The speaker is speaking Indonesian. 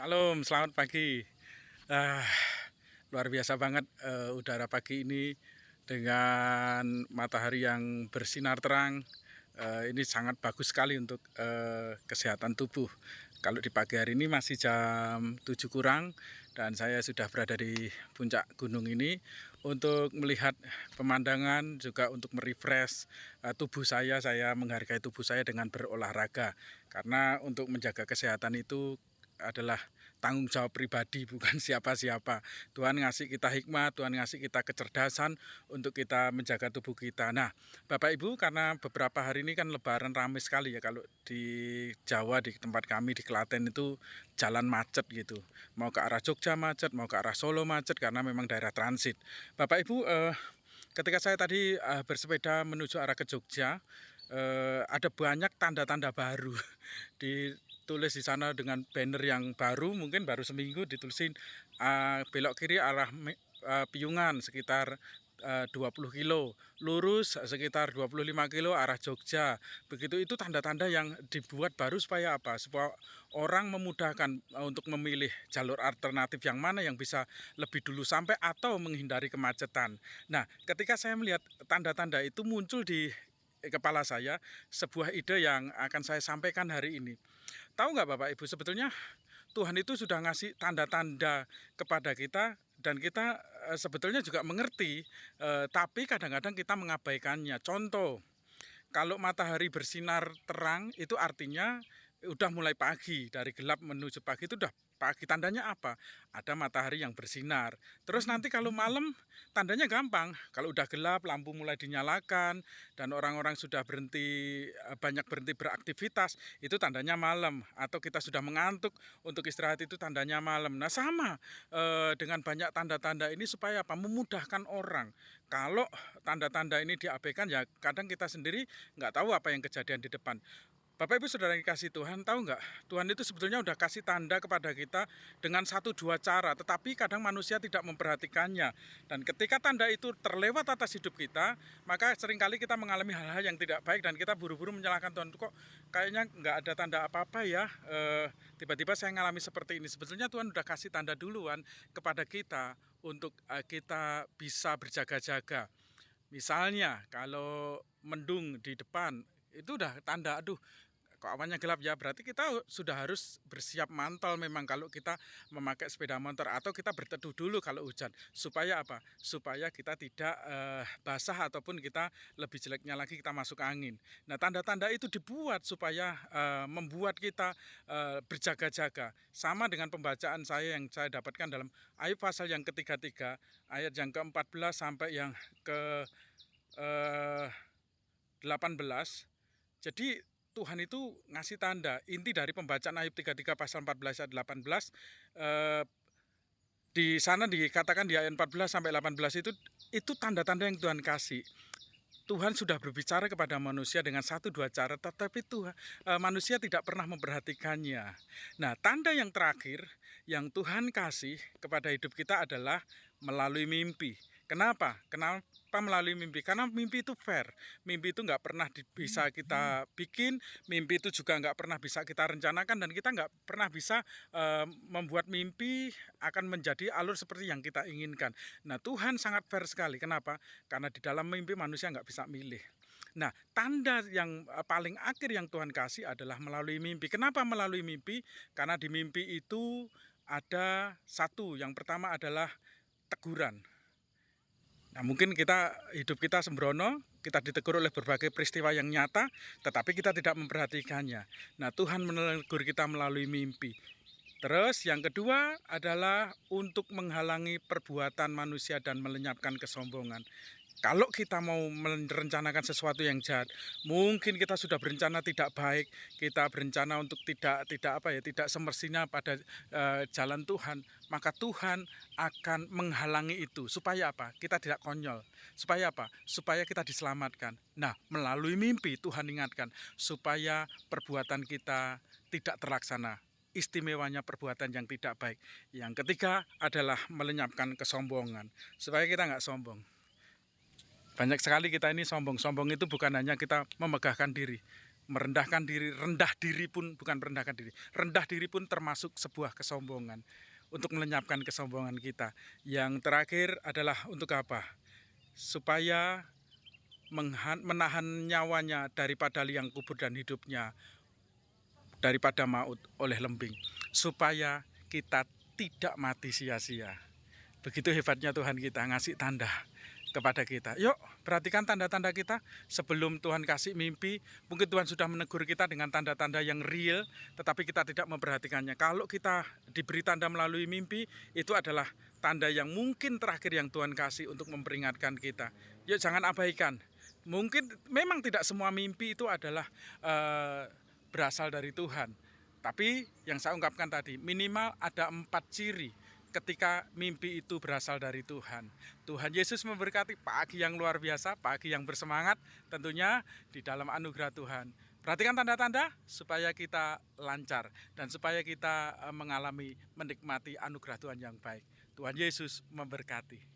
Salam, selamat pagi. Ah, luar biasa banget udara pagi ini dengan matahari yang bersinar terang. Ini sangat bagus sekali untuk kesehatan tubuh. Kalau di pagi hari ini masih jam 7 kurang dan saya sudah berada di puncak gunung ini untuk melihat pemandangan juga untuk merefresh tubuh saya. Saya menghargai tubuh saya dengan berolahraga karena untuk menjaga kesehatan itu adalah tanggung jawab pribadi bukan siapa-siapa. Tuhan ngasih kita hikmah, Tuhan ngasih kita kecerdasan untuk kita menjaga tubuh kita. Nah, Bapak Ibu, karena beberapa hari ini kan lebaran ramai sekali ya, kalau di Jawa, di tempat kami di Klaten itu jalan macet gitu. Mau ke arah Jogja macet, mau ke arah Solo macet karena memang daerah transit. Bapak Ibu, ketika saya tadi bersepeda menuju arah ke Jogja, ada banyak tanda-tanda baru ditulis di sana dengan banner yang baru, mungkin baru seminggu ditulisin belok kiri arah Piungan sekitar 20 kilo, lurus sekitar 25 kilo arah Jogja. Begitu, itu tanda-tanda yang dibuat baru supaya apa? Supaya orang memudahkan untuk memilih jalur alternatif yang mana yang bisa lebih dulu sampai atau menghindari kemacetan. Nah, ketika saya melihat tanda-tanda itu muncul di kepala saya sebuah ide yang akan saya sampaikan hari ini. Tahu nggak Bapak Ibu, sebetulnya Tuhan itu sudah ngasih tanda-tanda kepada kita dan kita sebetulnya juga mengerti, tapi kadang-kadang kita mengabaikannya. Contoh, kalau matahari bersinar terang itu artinya udah mulai pagi, dari gelap menuju pagi itu udah pagi. Tandanya apa? Ada matahari yang bersinar. Terus nanti kalau malam tandanya gampang. Kalau udah gelap, lampu mulai dinyalakan dan orang-orang sudah berhenti, banyak berhenti beraktivitas, itu tandanya malam. Atau kita sudah mengantuk untuk istirahat, itu tandanya malam. Nah, sama dengan banyak tanda-tanda ini supaya apa? Memudahkan orang. Kalau tanda-tanda ini diabaikan, ya kadang kita sendiri nggak tahu apa yang kejadian di depan. Bapak Ibu Saudara yang dikasih Tuhan, tahu nggak? Tuhan itu sebetulnya udah kasih tanda kepada kita dengan satu dua cara, tetapi kadang manusia tidak memperhatikannya. Dan ketika tanda itu terlewat atas hidup kita, maka seringkali kita mengalami hal-hal yang tidak baik dan kita buru-buru menyalahkan Tuhan. Kok kayaknya nggak ada tanda apa-apa ya? Tiba-tiba saya mengalami seperti ini. Sebetulnya Tuhan udah kasih tanda duluan kepada kita untuk kita bisa berjaga-jaga. Misalnya kalau mendung di depan itu udah tanda, aduh kok awannya gelap ya, berarti kita sudah harus bersiap mantel memang kalau kita memakai sepeda motor, atau kita berteduh dulu kalau hujan, supaya apa? Supaya kita tidak basah ataupun kita lebih jeleknya lagi kita masuk angin. Nah, tanda-tanda itu dibuat supaya membuat kita berjaga-jaga. Sama dengan pembacaan saya yang saya dapatkan dalam Ayub pasal yang ketiga-tiga, ayat yang ke-14 sampai yang ke 18. Jadi Tuhan itu ngasih tanda. Inti dari pembacaan Ayub 33 pasal 14 ayat 18, di sana dikatakan di ayat 14 sampai 18 itu tanda-tanda yang Tuhan kasih. Tuhan sudah berbicara kepada manusia dengan satu dua cara, tetapi Tuhan, manusia tidak pernah memperhatikannya. Nah, tanda yang terakhir yang Tuhan kasih kepada hidup kita adalah melalui mimpi. Kenapa? Kenapa melalui mimpi? Karena mimpi itu fair. Mimpi itu nggak pernah bisa kita bikin, mimpi itu juga nggak pernah bisa kita rencanakan, dan kita nggak pernah bisa membuat mimpi akan menjadi alur seperti yang kita inginkan. Nah, Tuhan sangat fair sekali. Kenapa? Karena di dalam mimpi manusia nggak bisa milih. Nah, tanda yang paling akhir yang Tuhan kasih adalah melalui mimpi. Kenapa melalui mimpi? Karena di mimpi itu ada satu, yang pertama adalah teguran. Nah, mungkin hidup kita sembrono, kita ditegur oleh berbagai peristiwa yang nyata, tetapi kita tidak memperhatikannya. Nah, Tuhan menegur kita melalui mimpi. Terus yang kedua adalah untuk menghalangi perbuatan manusia dan melenyapkan kesombongan. Kalau kita mau merencanakan sesuatu yang jahat, mungkin kita sudah berencana tidak baik, kita berencana untuk tidak semestinya pada jalan Tuhan, maka Tuhan akan menghalangi itu supaya apa? Kita tidak konyol. Supaya apa? Supaya kita diselamatkan. Nah, melalui mimpi Tuhan ingatkan supaya perbuatan kita tidak terlaksana. Istimewanya perbuatan yang tidak baik. Yang ketiga adalah melenyapkan kesombongan, supaya kita nggak sombong. Banyak sekali kita ini sombong. Sombong itu bukan hanya kita memegahkan diri. Merendahkan diri, rendah diri pun bukan merendahkan diri. Rendah diri pun termasuk sebuah kesombongan. Untuk melenyapkan kesombongan kita. Yang terakhir adalah untuk apa? Supaya menahan nyawanya daripada liang kubur dan hidupnya daripada maut oleh lembing, supaya kita tidak mati sia-sia. Begitu hebatnya Tuhan kita ngasih tanda kepada kita. Yuk, perhatikan tanda-tanda kita sebelum Tuhan kasih mimpi. Mungkin Tuhan sudah menegur kita dengan tanda-tanda yang real, tetapi kita tidak memperhatikannya. Kalau kita diberi tanda melalui mimpi, itu adalah tanda yang mungkin terakhir yang Tuhan kasih untuk memperingatkan kita. Yuk, jangan abaikan. Mungkin memang tidak semua mimpi itu adalah berasal dari Tuhan. Tapi yang saya ungkapkan tadi, minimal ada 4 ciri ketika mimpi itu berasal dari Tuhan. Tuhan Yesus memberkati pagi yang luar biasa, pagi yang bersemangat, tentunya di dalam anugerah Tuhan. Perhatikan tanda-tanda supaya kita lancar dan supaya kita menikmati anugerah Tuhan yang baik. Tuhan Yesus memberkati.